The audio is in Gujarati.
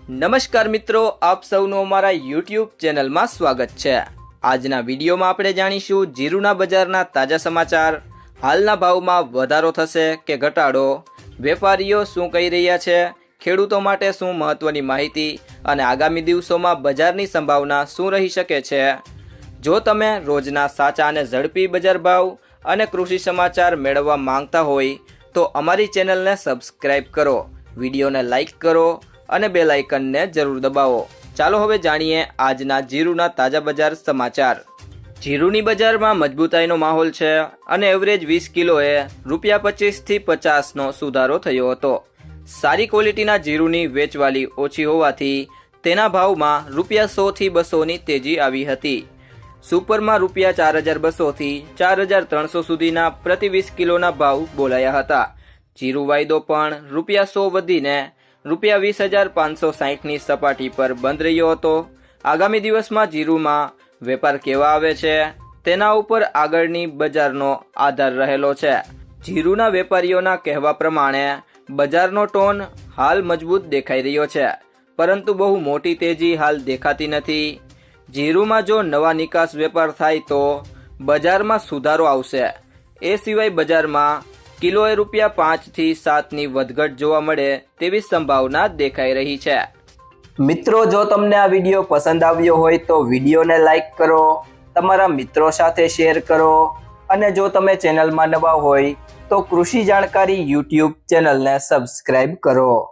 નમસ્કાર મિત્રો, આપ સૌનું અમારા યુટ્યુબ ચેનલમાં સ્વાગત છે। આજના વિડીયોમાં આપણે જાણીશું જીરુના બજારના તાજા સમાચાર, હાલના ભાવમાં વધારો થશે કે ઘટાડો, વેપારીઓ શું કહી રહ્યા છે, ખેડૂતો માટે શું મહત્વની માહિતી અને આગામી દિવસોમાં બજારની સંભાવના શું રહી શકે છે। જો તમે રોજના સાચા અને ઝડપી બજાર ભાવ અને કૃષિ સમાચાર મેળવવા માંગતા હોય તો અમારી ચેનલને સબસ્ક્રાઇબ કરો, વિડીયોને લાઇક કરો અને બેલ આઇકનને જરૂર દબાવો। ચાલો હવે જાણીએ આજના જીરુના તાજા બજાર સમાચાર। જીરુની બજારમાં મજબૂતાઈનો માહોલ છે અને એવરેજ 20 કિલોએ ₹25 થી 50નો સુધારો થયો હતો। સારી ક્વોલિટીના જીરુની વેચવાલી ઓછી હોવાથી તેના ભાવમાં ₹100 થી 200ની તેજી આવી હતી। સુપરમાં ₹4200 થી 4300 સુધીના પ્રતિ 20 કિલોના ભાવ બોલાયા હતા। જીરુ વાયદો પણ ₹100 વધીને ₹20,560ની સપાટી પર બંધ રહ્યો હતો। આગામી દિવસમાં જીરુમાં વેપાર કેવા આવે છે તેના ઉપર આગળની બજારનો આધાર રહેલો છે। જીરુના વેપારીઓના કહેવા પ્રમાણે બજારનો ટોન હાલ મજબૂત દેખાઈ રહ્યો છે, પરંતુ બહુ મોટી તેજી હાલ દેખાતી નથી। જીરુમાં જો નવા નિકાસ વેપાર થાય તો બજારમાં સુધારો આવશે। એ સિવાય બજારમાં કિલોએ ₹5 થી 7ની વધઘટ જોવા મળે તેવી સંભાવના દેખાઈ રહી છે। મિત્રો, જો તમને આ વિડીયો પસંદ આવ્યો હોય તો વિડીયોને લાઇક કરો, તમારા મિત્રો સાથે શેર કરો અને જો તમે ચેનલમાં નવા હોય તો કૃષિ જાણકારી યુટ્યુબ ચેનલને સબસ્ક્રાઇબ કરો।